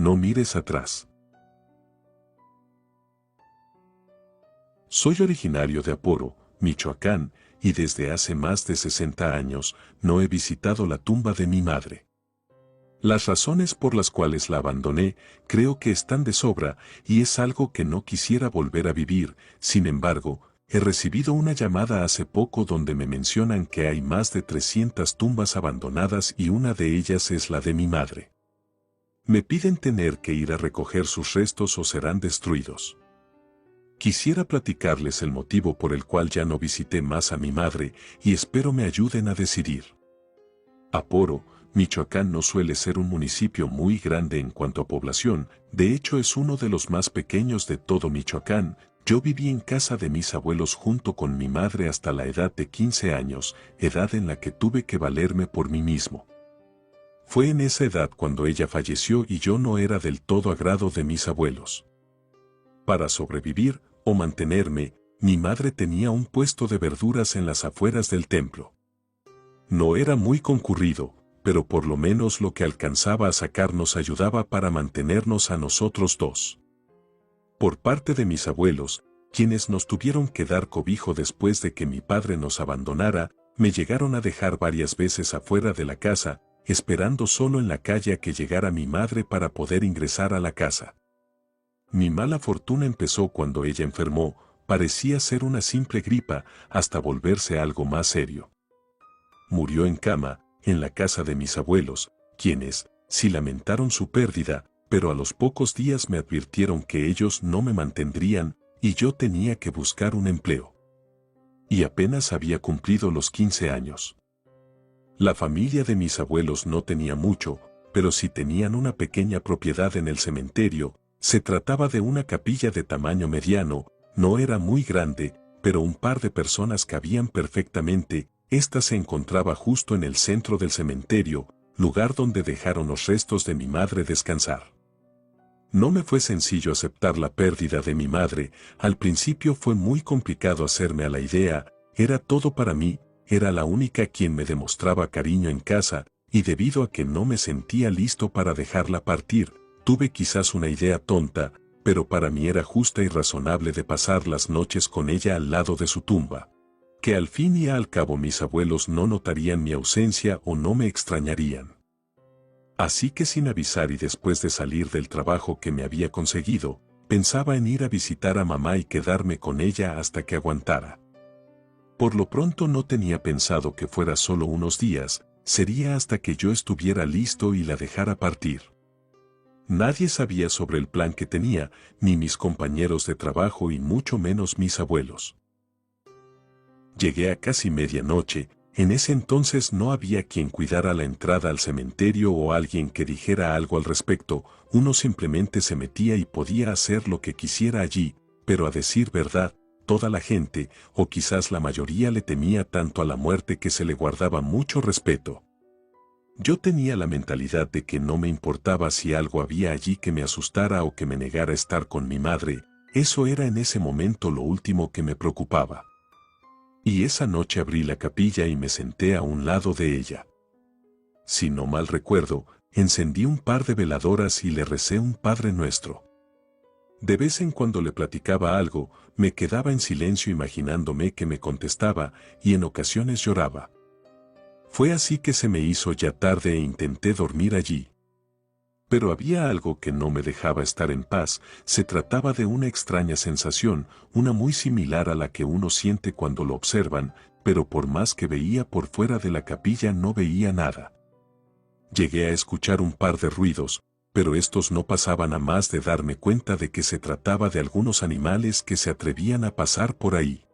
no mires atrás. Soy originario de Aporo, Michoacán, y desde hace más de 60 años no he visitado la tumba de mi madre. Las razones por las cuales la abandoné creo que están de sobra y es algo que no quisiera volver a vivir. Sin embargo, he recibido una llamada hace poco donde me mencionan que hay más de 300 tumbas abandonadas y una de ellas es la de mi madre. Me piden tener que ir a recoger sus restos o serán destruidos. Quisiera platicarles el motivo por el cual ya no visité más a mi madre y espero me ayuden a decidir. Aporo, Michoacán no suele ser un municipio muy grande en cuanto a población, de hecho es uno de los más pequeños de todo Michoacán. Yo viví en casa de mis abuelos junto con mi madre hasta la edad de 15 años, edad en la que tuve que valerme por mí mismo. Fue en esa edad cuando ella falleció y yo no era del todo agrado de mis abuelos. Para sobrevivir o mantenerme, mi madre tenía un puesto de verduras en las afueras del templo. No era muy concurrido, pero por lo menos lo que alcanzaba a sacar nos ayudaba para mantenernos a nosotros dos. Por parte de mis abuelos, quienes nos tuvieron que dar cobijo después de que mi padre nos abandonara, me llegaron a dejar varias veces afuera de la casa, esperando solo en la calle a que llegara mi madre para poder ingresar a la casa. Mi mala fortuna empezó cuando ella enfermó, parecía ser una simple gripa, hasta volverse algo más serio. Murió en cama, en la casa de mis abuelos, quienes, sí lamentaron su pérdida, pero a los pocos días me advirtieron que ellos no me mantendrían y yo tenía que buscar un empleo. Y apenas había cumplido los 15 años. La familia de mis abuelos no tenía mucho, pero sí tenían una pequeña propiedad en el cementerio. Se trataba de una capilla de tamaño mediano, no era muy grande, pero un par de personas cabían perfectamente. Esta se encontraba justo en el centro del cementerio, lugar donde dejaron los restos de mi madre descansar. No me fue sencillo aceptar la pérdida de mi madre, al principio fue muy complicado hacerme a la idea, era todo para mí, era la única quien me demostraba cariño en casa, y debido a que no me sentía listo para dejarla partir, tuve quizás una idea tonta, pero para mí era justa y razonable de pasar las noches con ella al lado de su tumba. Que al fin y al cabo mis abuelos no notarían mi ausencia o no me extrañarían. Así que sin avisar y después de salir del trabajo que me había conseguido, pensaba en ir a visitar a mamá y quedarme con ella hasta que aguantara. Por lo pronto no tenía pensado que fuera solo unos días, sería hasta que yo estuviera listo y la dejara partir. Nadie sabía sobre el plan que tenía, ni mis compañeros de trabajo y mucho menos mis abuelos. Llegué a casi medianoche, en ese entonces no había quien cuidara la entrada al cementerio o alguien que dijera algo al respecto, uno simplemente se metía y podía hacer lo que quisiera allí, pero a decir verdad, toda la gente, o quizás la mayoría le temía tanto a la muerte que se le guardaba mucho respeto. Yo tenía la mentalidad de que no me importaba si algo había allí que me asustara o que me negara a estar con mi madre, eso era en ese momento lo último que me preocupaba. Y esa noche abrí la capilla y me senté a un lado de ella. Si no mal recuerdo, encendí un par de veladoras y le recé un Padre Nuestro. De vez en cuando le platicaba algo, me quedaba en silencio imaginándome que me contestaba y en ocasiones lloraba. Fue así que se me hizo ya tarde e intenté dormir allí. Pero había algo que no me dejaba estar en paz, se trataba de una extraña sensación, una muy similar a la que uno siente cuando lo observan, pero por más que veía por fuera de la capilla no veía nada. Llegué a escuchar un par de ruidos, pero estos no pasaban a más de darme cuenta de que se trataba de algunos animales que se atrevían a pasar por ahí.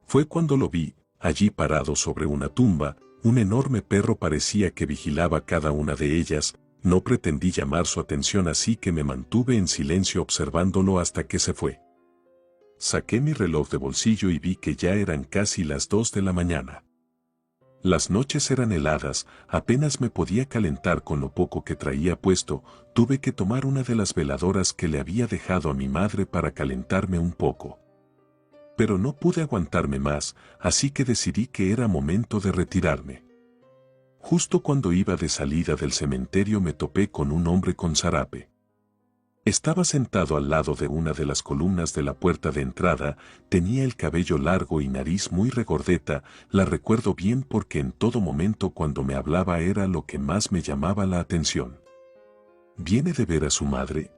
Fue cuando lo vi, allí parado sobre una tumba, un enorme perro parecía que vigilaba cada una de ellas. No pretendí llamar su atención así que me mantuve en silencio observándolo hasta que se fue. Saqué mi reloj de bolsillo y vi que ya eran casi las 2 de la mañana. Las noches eran heladas, apenas me podía calentar con lo poco que traía puesto, tuve que tomar una de las veladoras que le había dejado a mi madre para calentarme un poco. Pero no pude aguantarme más, así que decidí que era momento de retirarme. Justo cuando iba de salida del cementerio me topé con un hombre con zarape. Estaba sentado al lado de una de las columnas de la puerta de entrada, tenía el cabello largo y nariz muy regordeta, la recuerdo bien porque en todo momento cuando me hablaba era lo que más me llamaba la atención. ¿Viene de ver a su madre?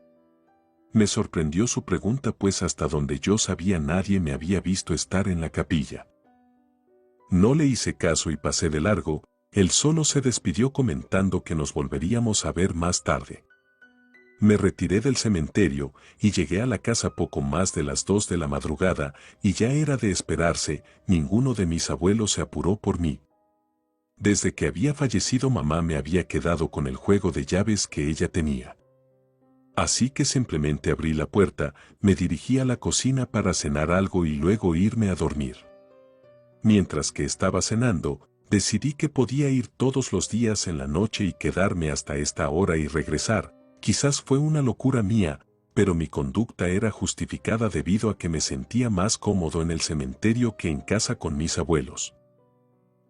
Me sorprendió su pregunta pues hasta donde yo sabía nadie me había visto estar en la capilla. No le hice caso y pasé de largo, él solo se despidió comentando que nos volveríamos a ver más tarde. Me retiré del cementerio y llegué a la casa poco más de las 2 de la madrugada y ya era de esperarse, ninguno de mis abuelos se apuró por mí. Desde que había fallecido mamá me había quedado con el juego de llaves que ella tenía. Así que simplemente abrí la puerta, me dirigí a la cocina para cenar algo y luego irme a dormir. Mientras que estaba cenando, decidí que podía ir todos los días en la noche y quedarme hasta esta hora y regresar. Quizás fue una locura mía, pero mi conducta era justificada debido a que me sentía más cómodo en el cementerio que en casa con mis abuelos.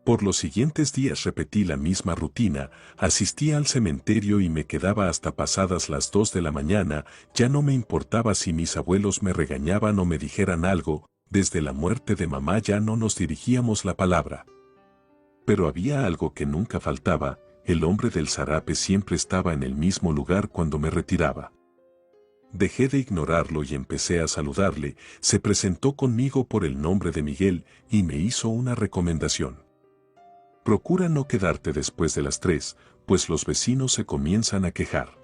Por los siguientes días repetí la misma rutina, asistía al cementerio y me quedaba hasta pasadas las 2 de la mañana, ya no me importaba si mis abuelos me regañaban o me dijeran algo, desde la muerte de mamá ya no nos dirigíamos la palabra. Pero había algo que nunca faltaba, el hombre del zarape siempre estaba en el mismo lugar cuando me retiraba. Dejé de ignorarlo y empecé a saludarle, se presentó conmigo por el nombre de Miguel y me hizo una recomendación. Procura no quedarte después de las 3, pues los vecinos se comienzan a quejar.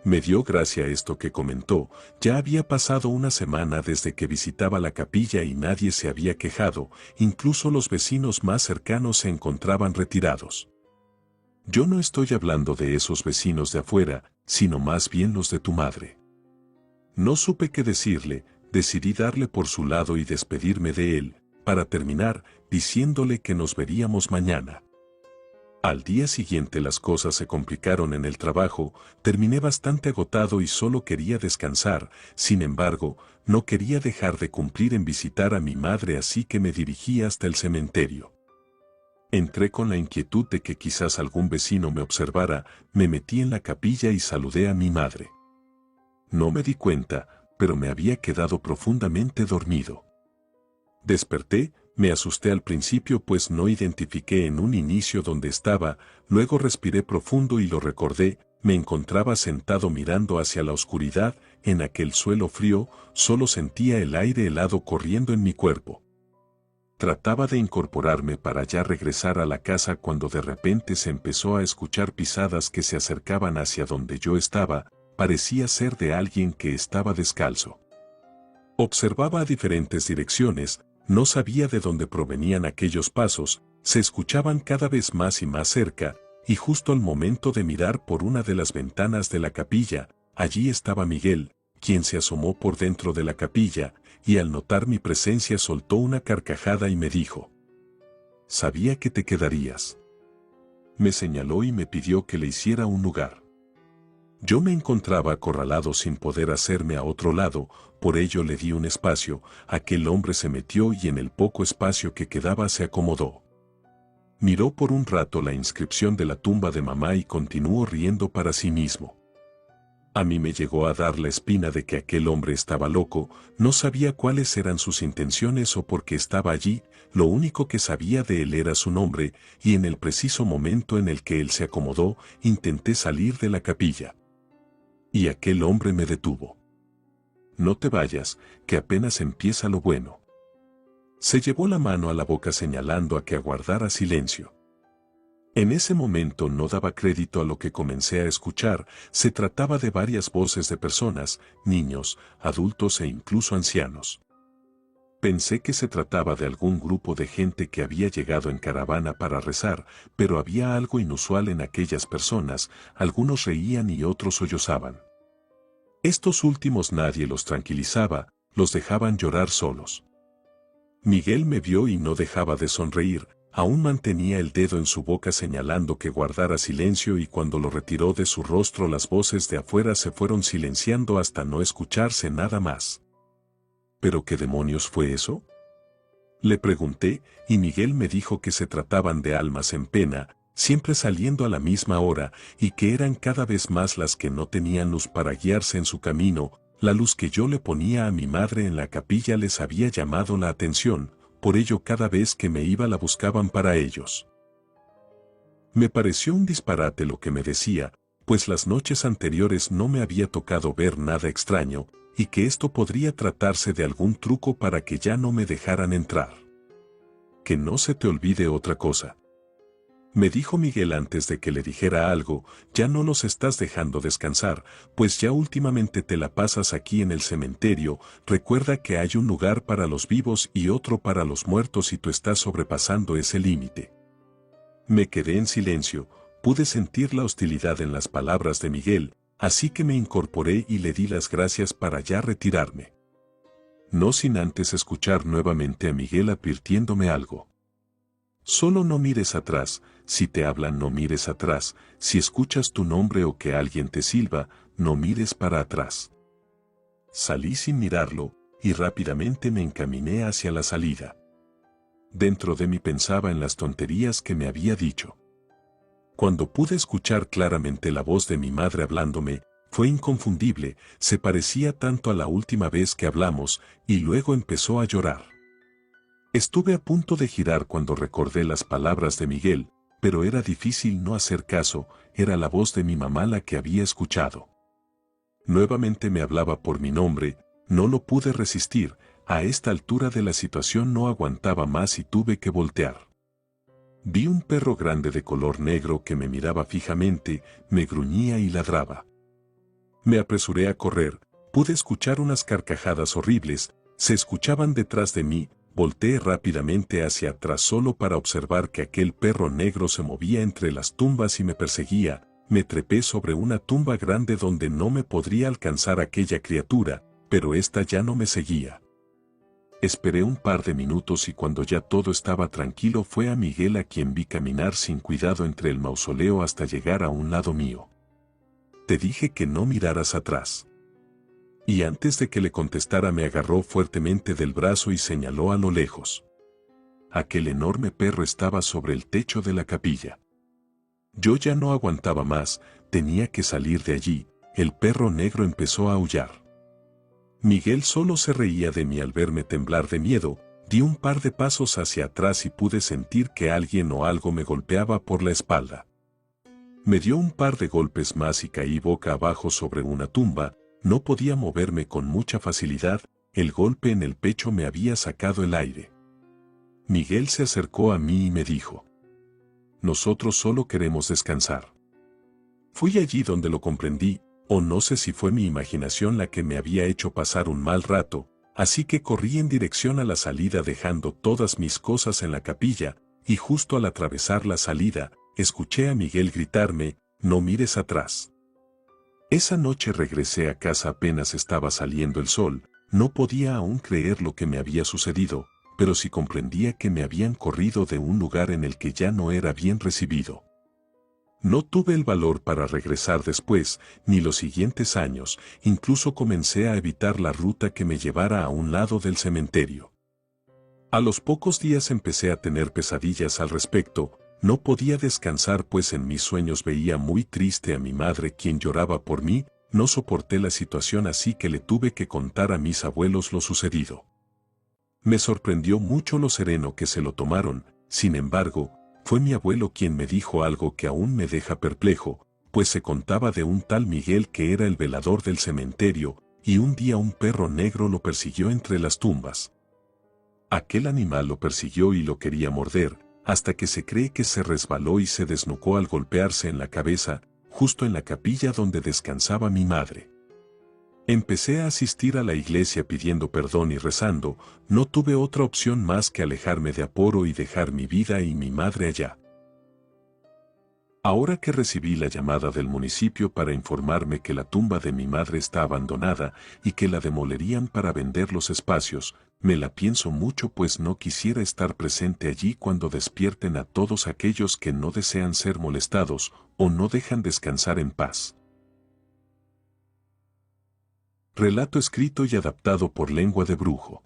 Me dio gracia esto que comentó, ya había pasado una semana desde que visitaba la capilla y nadie se había quejado, incluso los vecinos más cercanos se encontraban retirados. Yo no estoy hablando de esos vecinos de afuera, sino más bien los de tu madre. No supe qué decirle, decidí darle por su lado y despedirme de él, para terminar, diciéndole que nos veríamos mañana. Al día siguiente las cosas se complicaron en el trabajo, terminé bastante agotado y solo quería descansar, sin embargo, no quería dejar de cumplir en visitar a mi madre así que me dirigí hasta el cementerio. Entré con la inquietud de que quizás algún vecino me observara, me metí en la capilla y saludé a mi madre. No me di cuenta, pero me había quedado profundamente dormido. Desperté, me asusté al principio pues no identifiqué en un inicio dónde estaba, luego respiré profundo y lo recordé, me encontraba sentado mirando hacia la oscuridad, en aquel suelo frío, solo sentía el aire helado corriendo en mi cuerpo. Trataba de incorporarme para ya regresar a la casa cuando de repente se empezó a escuchar pisadas que se acercaban hacia donde yo estaba, parecía ser de alguien que estaba descalzo. Observaba a diferentes direcciones, no sabía de dónde provenían aquellos pasos, se escuchaban cada vez más y más cerca, y justo al momento de mirar por una de las ventanas de la capilla, allí estaba Miguel, quien se asomó por dentro de la capilla, y al notar mi presencia soltó una carcajada y me dijo: «Sabía que te quedarías». Me señaló y me pidió que le hiciera un lugar. Yo me encontraba acorralado sin poder hacerme a otro lado, por ello le di un espacio, aquel hombre se metió y en el poco espacio que quedaba se acomodó. Miró por un rato la inscripción de la tumba de mamá y continuó riendo para sí mismo. A mí me llegó a dar la espina de que aquel hombre estaba loco, no sabía cuáles eran sus intenciones o por qué estaba allí, lo único que sabía de él era su nombre, y en el preciso momento en el que él se acomodó, intenté salir de la capilla. Y aquel hombre me detuvo. «No te vayas, que apenas empieza lo bueno». Se llevó la mano a la boca señalando a que aguardara silencio. En ese momento no daba crédito a lo que comencé a escuchar, se trataba de varias voces de personas, niños, adultos e incluso ancianos. Pensé que se trataba de algún grupo de gente que había llegado en caravana para rezar, pero había algo inusual en aquellas personas, algunos reían y otros sollozaban. Estos últimos nadie los tranquilizaba, los dejaban llorar solos. Miguel me vio y no dejaba de sonreír, aún mantenía el dedo en su boca señalando que guardara silencio y cuando lo retiró de su rostro las voces de afuera se fueron silenciando hasta no escucharse nada más. ¿Pero qué demonios fue eso?, le pregunté, y Miguel me dijo que se trataban de almas en pena, siempre saliendo a la misma hora, y que eran cada vez más las que no tenían luz para guiarse en su camino. La luz que yo le ponía a mi madre en la capilla les había llamado la atención, por ello cada vez que me iba la buscaban para ellos. Me pareció un disparate lo que me decía, pues las noches anteriores no me había tocado ver nada extraño, y que esto podría tratarse de algún truco para que ya no me dejaran entrar. Que no se te olvide otra cosa. Me dijo Miguel antes de que le dijera algo, ya no los estás dejando descansar, pues ya últimamente te la pasas aquí en el cementerio, recuerda que hay un lugar para los vivos y otro para los muertos y tú estás sobrepasando ese límite. Me quedé en silencio, pude sentir la hostilidad en las palabras de Miguel, así que me incorporé y le di las gracias para ya retirarme. No sin antes escuchar nuevamente a Miguel advirtiéndome algo. Solo no mires atrás, si te hablan no mires atrás, si escuchas tu nombre o que alguien te silba, no mires para atrás. Salí sin mirarlo, y rápidamente me encaminé hacia la salida. Dentro de mí pensaba en las tonterías que me había dicho. Cuando pude escuchar claramente la voz de mi madre hablándome, fue inconfundible, se parecía tanto a la última vez que hablamos, y luego empezó a llorar. Estuve a punto de girar cuando recordé las palabras de Miguel, pero era difícil no hacer caso, era la voz de mi mamá la que había escuchado. Nuevamente me hablaba por mi nombre, no lo pude resistir, a esta altura de la situación no aguantaba más y tuve que voltear. Vi un perro grande de color negro que me miraba fijamente, me gruñía y ladraba. Me apresuré a correr, pude escuchar unas carcajadas horribles, se escuchaban detrás de mí, volteé rápidamente hacia atrás solo para observar que aquel perro negro se movía entre las tumbas y me perseguía, me trepé sobre una tumba grande donde no me podría alcanzar aquella criatura, pero ésta ya no me seguía. Esperé un par de minutos y cuando ya todo estaba tranquilo fue a Miguel a quien vi caminar sin cuidado entre el mausoleo hasta llegar a un lado mío. Te dije que no miraras atrás. Y antes de que le contestara me agarró fuertemente del brazo y señaló a lo lejos. Aquel enorme perro estaba sobre el techo de la capilla. Yo ya no aguantaba más, tenía que salir de allí, el perro negro empezó a aullar. Miguel solo se reía de mí al verme temblar de miedo, di un par de pasos hacia atrás y pude sentir que alguien o algo me golpeaba por la espalda. Me dio un par de golpes más y caí boca abajo sobre una tumba, no podía moverme con mucha facilidad, el golpe en el pecho me había sacado el aire. Miguel se acercó a mí y me dijo: nosotros solo queremos descansar. Fui allí donde lo comprendí, o no sé si fue mi imaginación la que me había hecho pasar un mal rato, así que corrí en dirección a la salida dejando todas mis cosas en la capilla, y justo al atravesar la salida, escuché a Miguel gritarme: no mires atrás. Esa noche regresé a casa apenas estaba saliendo el sol, no podía aún creer lo que me había sucedido, pero sí comprendía que me habían corrido de un lugar en el que ya no era bien recibido. No tuve el valor para regresar después, ni los siguientes años, incluso comencé a evitar la ruta que me llevara a un lado del cementerio. A los pocos días empecé a tener pesadillas al respecto, no podía descansar pues en mis sueños veía muy triste a mi madre quien lloraba por mí, no soporté la situación así que le tuve que contar a mis abuelos lo sucedido. Me sorprendió mucho lo sereno que se lo tomaron, sin embargo, fue mi abuelo quien me dijo algo que aún me deja perplejo, pues se contaba de un tal Miguel que era el velador del cementerio, y un día un perro negro lo persiguió entre las tumbas. Aquel animal lo persiguió y lo quería morder, hasta que se cree que se resbaló y se desnucó al golpearse en la cabeza, justo en la capilla donde descansaba mi madre. Empecé a asistir a la iglesia pidiendo perdón y rezando, no tuve otra opción más que alejarme de Aporo y dejar mi vida y mi madre allá. Ahora que recibí la llamada del municipio para informarme que la tumba de mi madre está abandonada y que la demolerían para vender los espacios, me la pienso mucho pues no quisiera estar presente allí cuando despierten a todos aquellos que no desean ser molestados o no dejan descansar en paz. Relato escrito y adaptado por Lengua de Brujo.